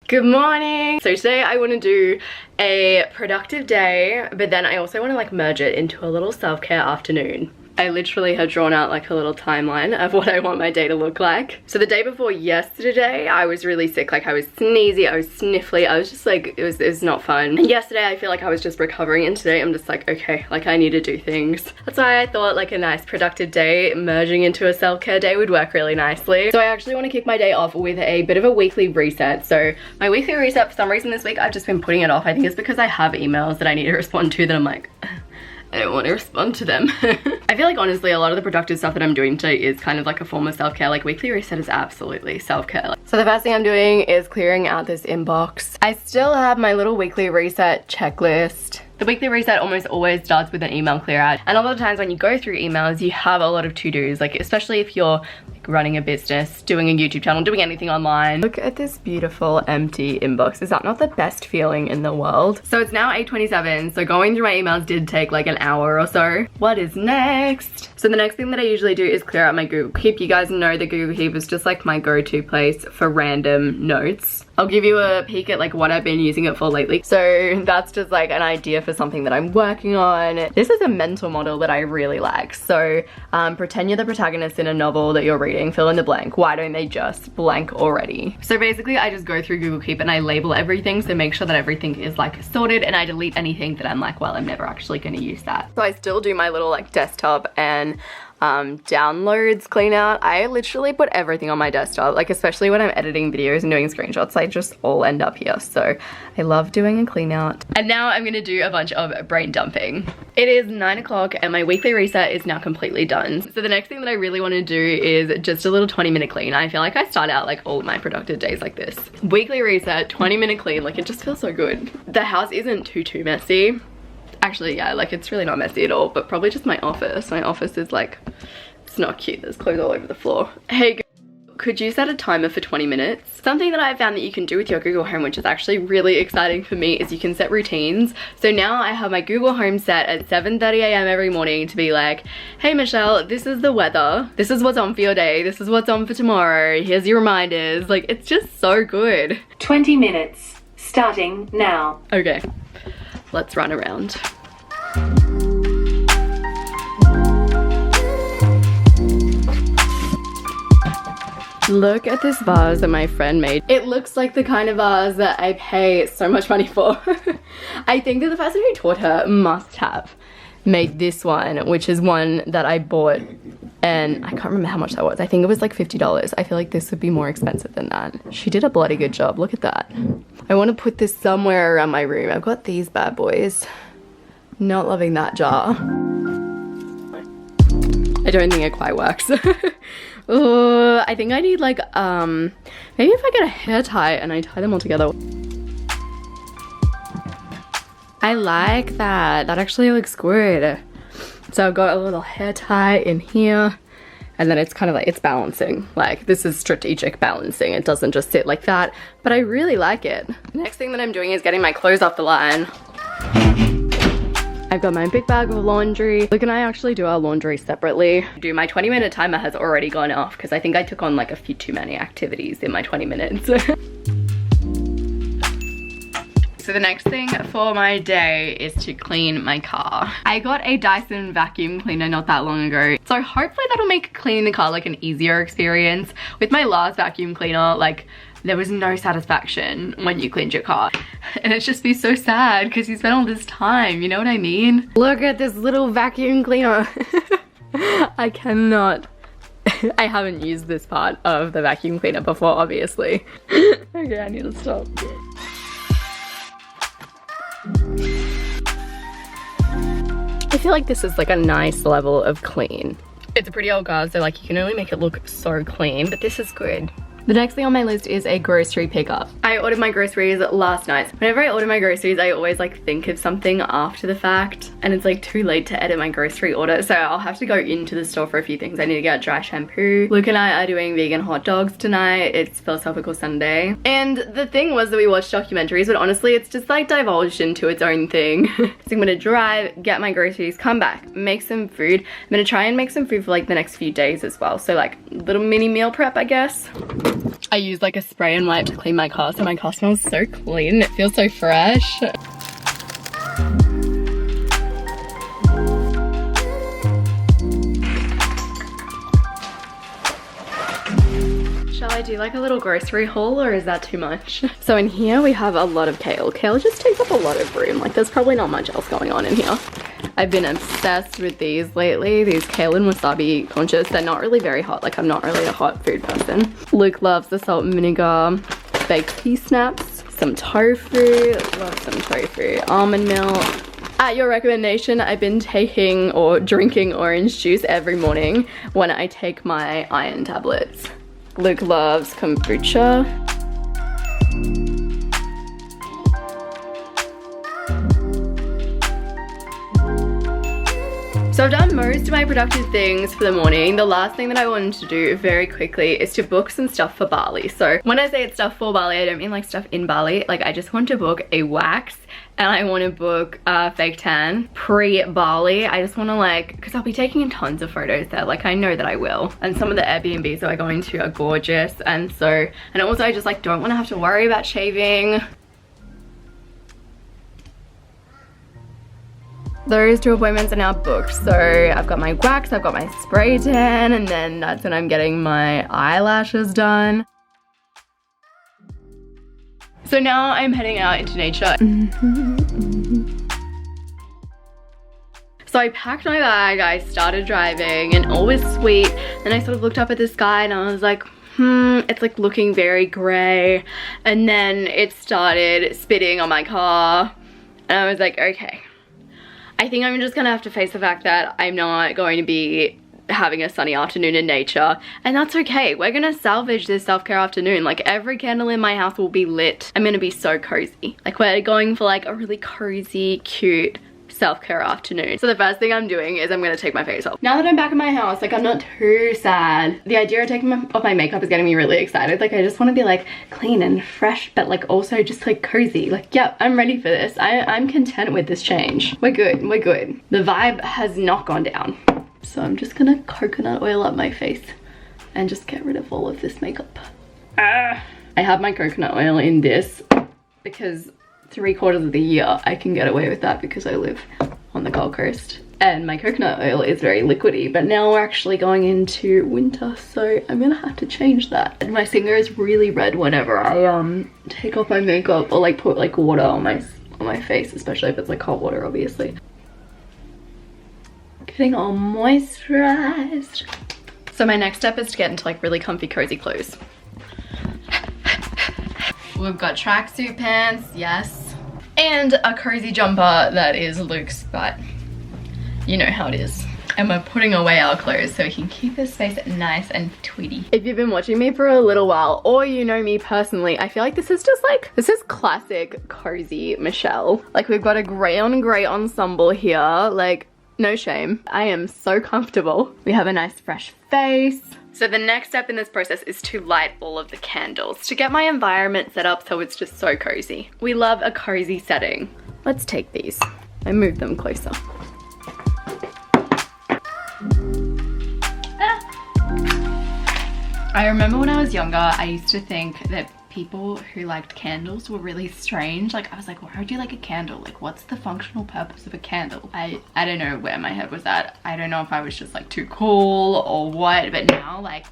Good morning! So today I want to do a productive day, but then I also want to like merge it into a little self-care afternoon. I literally had drawn out like a little timeline of what I want my day to look like. So the day before yesterday, I was really sick. Like I was sneezy, I was sniffly, I was just like, it was not fun. And yesterday I feel like I was just recovering, and today I'm just like, okay, like I need to do things. That's why I thought like a nice productive day merging into a self-care day would work really nicely. So I actually want to kick my day off with a bit of a weekly reset. So my weekly reset, for some reason this week, I've just been putting it off. I think it's because I have emails that I need to respond to that I'm like, I don't want to respond to them. I feel like honestly a lot of the productive stuff that I'm doing today is kind of like a form of self-care. Like weekly reset is absolutely self-care. So the first thing I'm doing is clearing out this inbox. I still have my little weekly reset checklist. The weekly reset almost always starts with an email clear out. And a lot of times when you go through emails, you have a lot of to-dos, like especially if you're like running a business, doing a YouTube channel, doing anything online. Look at this beautiful empty inbox. Is that not the best feeling in the world? So it's now 8:27, so going through my emails did take like an hour or so. What is next? So the next thing that I usually do is clear out my Google Keep. You guys know that Google Keep is just like my go-to place for random notes. I'll give you a peek at like what I've been using it for lately. So that's just like an idea for something that I'm working on. This is a mental model that I really like. So pretend you're the protagonist in a novel that you're reading, fill in the blank. Why don't they just blank already? So basically I just go through Google Keep and I label everything, so make sure that everything is like sorted, and I delete anything that I'm like, well, I'm never actually gonna use that. So I still do my little like desktop and downloads clean out. I literally put everything on my desktop, like especially when I'm editing videos and doing screenshots, I just all end up here. So I love doing a clean out. And now I'm gonna do a bunch of brain dumping. It is 9 o'clock and my weekly reset is now completely done. So the next thing that I really want to do is just a little 20-minute clean. I feel like I start out like all of my productive days like this. Weekly reset, 20-minute clean, like it just feels so good. The house isn't too messy. Actually, yeah, like it's really not messy at all, but probably just my office. My office is like, it's not cute. There's clothes all over the floor. Hey, could you set a timer for 20 minutes? Something that I found that you can do with your Google Home, which is actually really exciting for me, is you can set routines. So now I have my Google Home set at 7:30 a.m. every morning to be like, hey Michelle, this is the weather. This is what's on for your day. This is what's on for tomorrow. Here's your reminders. Like, it's just so good. 20 minutes, starting now. Okay, let's run around. Look at this vase that my friend made. It looks like the kind of vase that I pay so much money for. I think that the person who taught her must have made this one, which is one that I bought, and I can't remember how much that was. I think it was like $50. I feel like this would be more expensive than that. She did a bloody good job. Look at that. I want to put this somewhere around my room. I've got these bad boys. Not loving that jar. I don't think it quite works. I think I need like, maybe if I get a hair tie and I tie them all together. I like that. That actually looks good. So I've got a little hair tie in here, and then it's kind of like, it's balancing. Like, this is strategic balancing. It doesn't just sit like that, but I really like it. Next thing that I'm doing is getting my clothes off the line. I've got my big bag of laundry. Luke and I actually do our laundry separately. My 20-minute timer has already gone off because I think I took on like a few too many activities in my 20 minutes. So the next thing for my day is to clean my car. I got a Dyson vacuum cleaner not that long ago, so hopefully that'll make cleaning the car like an easier experience. With my last vacuum cleaner, like, there was no satisfaction when you cleaned your car, and it's just be so sad because you spent all this time, you know what I mean? Look at this little vacuum cleaner. I cannot. I haven't used this part of the vacuum cleaner before, obviously. Okay, I need to stop. I feel like this is like a nice level of clean. It's a pretty old car, so like you can only make it look so clean, but this is good. The next thing on my list is a grocery pickup. I ordered my groceries last night. Whenever I order my groceries, I always like think of something after the fact, and it's like too late to edit my grocery order, so I'll have to go into the store for a few things. I need to get dry shampoo. Luke and I are doing vegan hot dogs tonight. It's Philosophical Sunday. And the thing was that we watched documentaries, but honestly, it's just like divulged into its own thing. So I'm gonna drive, get my groceries, come back, make some food. I'm gonna try and make some food for like the next few days as well. So like little mini meal prep, I guess. I use like a spray and wipe to clean my car, so my car smells so clean. It feels so fresh. Shall I do like a little grocery haul, or is that too much? So in here we have a lot of kale. Kale just takes up a lot of room. Like there's probably not much else going on in here. I've been obsessed with these lately. These kale and wasabi conchas. They're not really very hot. Like I'm not really a hot food person. Luke loves the salt and vinegar baked pea snaps. Some tofu. Love some tofu. Almond milk. At your recommendation, I've been taking or drinking orange juice every morning when I take my iron tablets. Luke loves kombucha. So I've done most of my productive things for the morning. The last thing that I wanted to do very quickly is to book some stuff for Bali. So when I say it's stuff for Bali, I don't mean like stuff in Bali. Like I just want to book a wax and I want to book a fake tan pre-Bali. I just want to like, because I'll be taking tons of photos there. Like I know that I will. And some of the Airbnbs that I go into are gorgeous. And also I just like don't want to have to worry about shaving. Those 2 appointments are now booked. So I've got my wax, I've got my spray tan, and then that's when I'm getting my eyelashes done. So now I'm heading out into nature. So I packed my bag, I started driving, and all was sweet. Then I sort of looked up at the sky and I was like, it's like looking very gray. And then it started spitting on my car. And I was like, okay. I think I'm just gonna have to face the fact that I'm not going to be having a sunny afternoon in nature, and that's okay. We're gonna salvage this self-care afternoon. Like every candle in my house will be lit. I'm gonna be so cozy. Like we're going for like a really cozy, cute self-care afternoon. So the first thing I'm doing is I'm gonna take my face off. Now that I'm back in my house, like I'm not too sad. The idea of taking off my makeup is getting me really excited. Like I just want to be like clean and fresh, but like also just like cozy. Like yep, I'm ready for this. I'm content with this change. We're good, we're good. The vibe has not gone down. So I'm just gonna coconut oil up my face and just get rid of all of this makeup. I have my coconut oil in this because 3/4 of the year I can get away with that because I live on the Gold Coast and my coconut oil is very liquidy, but now we're actually going into winter, so I'm gonna have to change that. And my finger is really red whenever I take off my makeup or like put like water on my face, especially if it's like hot water, obviously. Getting all moisturized. So my next step is to get into like really comfy cozy clothes. We've got tracksuit pants, yes, and a cozy jumper that is Luke's, but you know how it is. And we're putting away our clothes so he can keep his face nice and tweedy. If you've been watching me for a little while, or you know me personally, I feel like this is just like, this is classic cozy Michelle. Like we've got a gray on gray ensemble here, like no shame. I am so comfortable. We have a nice fresh face. So the next step in this process is to light all of the candles to get my environment set up so it's just so cozy. We love a cozy setting. Let's take these and move them closer. I remember when I was younger, I used to think that people who liked candles were really strange. Like I was like, why would you like a candle? Like what's the functional purpose of a candle? I don't know where my head was at. I don't know if I was just like too cool or what, but now like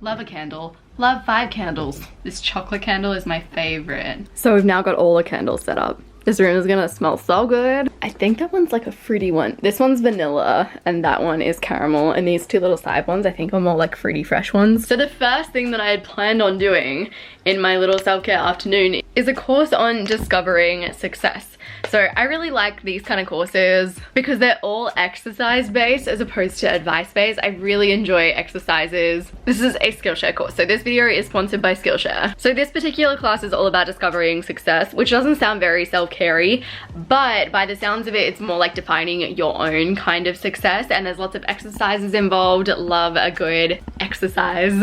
love a candle, love 5 candles. This chocolate candle is my favorite. So we've now got all the candles set up. This room is gonna smell so good. I think that one's like a fruity one. This one's vanilla and that one is caramel, and these 2 little side ones I think are more like fruity fresh ones. So the first thing that I had planned on doing in my little self-care afternoon is a course on discovering success. So I really like these kind of courses because they're all exercise based as opposed to advice based. I really enjoy exercises. This is a Skillshare course, so this video is sponsored by Skillshare. So this particular class is all about discovering success, which doesn't sound very self-carey, but by the sounds of it, it's more like defining your own kind of success, and there's lots of exercises involved. Love a good exercise.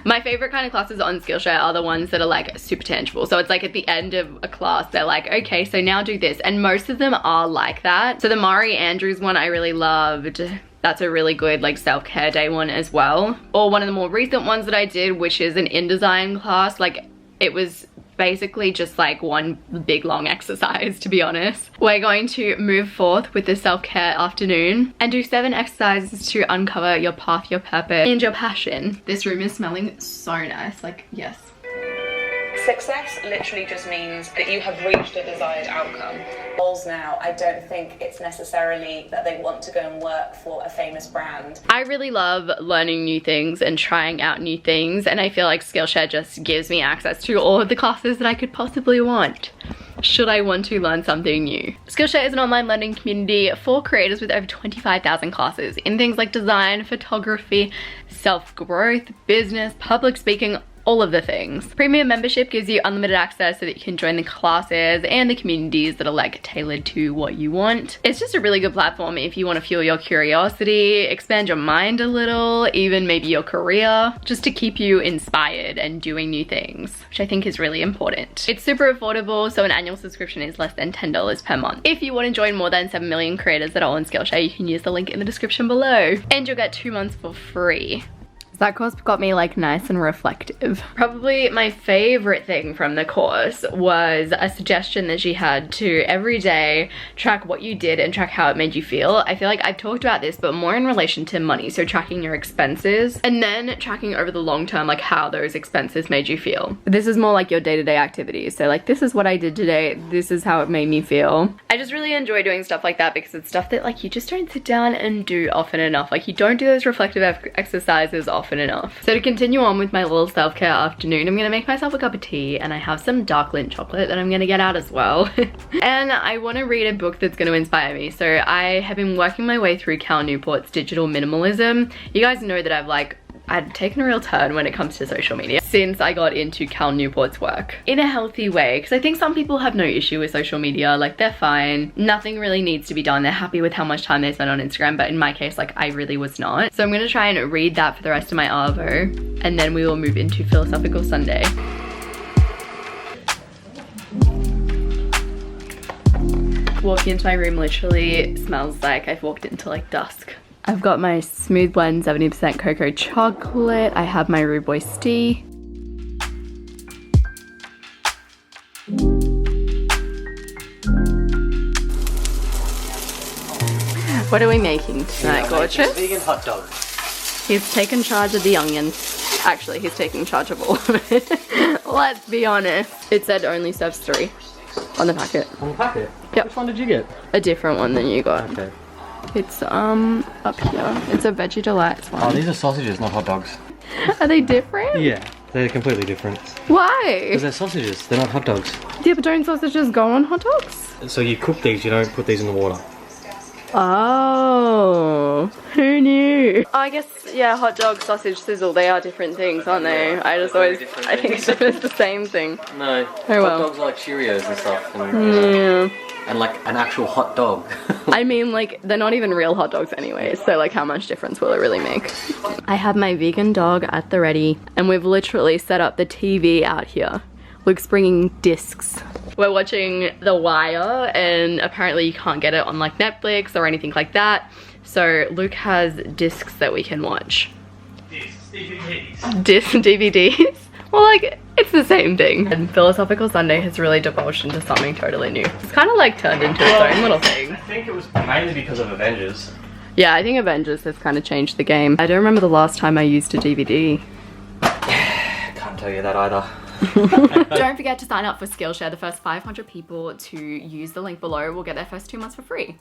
My favorite kind of classes on Skillshare are the ones that are like super tangible. So it's like at the end of a class, they're like, okay, so now do this. And most of them are like that. So the Mari Andrews one I really loved. That's a really good like self-care day one as well. Or one of the more recent ones that I did, which is an InDesign class. Like it was basically just like one big long exercise, to be honest. We're going to move forth with the self-care afternoon and do 7 exercises to uncover your path, your purpose, and your passion. This room is smelling so nice, like yes. Success literally just means that you have reached a desired outcome. Goals now, I don't think it's necessarily that they want to go and work for a famous brand. I really love learning new things and trying out new things, and I feel like Skillshare just gives me access to all of the classes that I could possibly want, should I want to learn something new. Skillshare is an online learning community for creators with over 25,000 classes in things like design, photography, self-growth, business, public speaking, all of the things. Premium membership gives you unlimited access so that you can join the classes and the communities that are like tailored to what you want. It's just a really good platform if you want to fuel your curiosity, expand your mind a little, even maybe your career, just to keep you inspired and doing new things, which I think is really important. It's super affordable, so an annual subscription is less than $10 per month. If you want to join more than 7 million creators that are on Skillshare, you can use the link in the description below, and you'll get 2 months for free. That course got me like nice and reflective. Probably my favorite thing from the course was a suggestion that she had to every day track what you did and track how it made you feel. I feel like I've talked about this, but more in relation to money. So tracking your expenses and then tracking over the long term, like how those expenses made you feel. This is more like your day-to-day activities. So like, this is what I did today. This is how it made me feel. I just really enjoy doing stuff like that because it's stuff that like you just don't sit down and do often enough. Like you don't do those reflective exercises often enough. So to continue on with my little self-care afternoon, I'm gonna make myself a cup of tea, and I have some dark Lindt chocolate that I'm gonna get out as well. And I want to read a book that's going to inspire me. So I have been working my way through Cal Newport's Digital Minimalism. You guys know that I've taken a real turn when it comes to social media since I got into Cal Newport's work in a healthy way, because I think some people have no issue with social media, like they're fine, nothing really needs to be done, they're happy with how much time they spend on Instagram, but in my case like I really was not. So I'm gonna try and read that for the rest of my arvo, and then we will move into Philosophical Sunday. Walking into my room literally smells like I've walked into like dusk. I've got my Smooth Blend 70% cocoa chocolate. I have my rooibos tea. What are we making tonight, gorgeous? Vegan hot dog. He's taken charge of the onions. Actually, he's taking charge of all of it. Let's be honest. It said only serves 3 on the packet. On the packet? Yep. Which one did you get? A different one than you got. Okay. It's up here. It's a Veggie Delights one. Oh, these are sausages, not hot dogs. Are they different? Yeah, they're completely different. Why? Because they're sausages, they're not hot dogs. Yeah, but don't sausages go on hot dogs? So you cook these, you don't put these in the water. Oh, who knew? I guess, yeah, hot dog, sausage, sizzle, they are different things, aren't they? I just always, I think it's the same thing. No, Oh, well. hot dogs are like Cheerios and stuff, and like an actual hot dog. I mean, like, they're not even real hot dogs anyway, so like how much difference will it really make? I have my vegan dog at the ready, and we've literally set up the TV out here. Luke's bringing discs. We're watching The Wire, and apparently you can't get it on like Netflix or anything like that. So Luke has discs that we can watch. DVDs? Well, like, it's the same thing. And Philosophical Sunday has really divulged into something totally new. It's kind of like turned into its own little thing. I think it was mainly because of Avengers. Yeah, I think Avengers has kind of changed the game. I don't remember the last time I used a DVD. Can't tell you that either. Don't forget to sign up for Skillshare. The first 500 people to use the link below will get their first 2 months for free.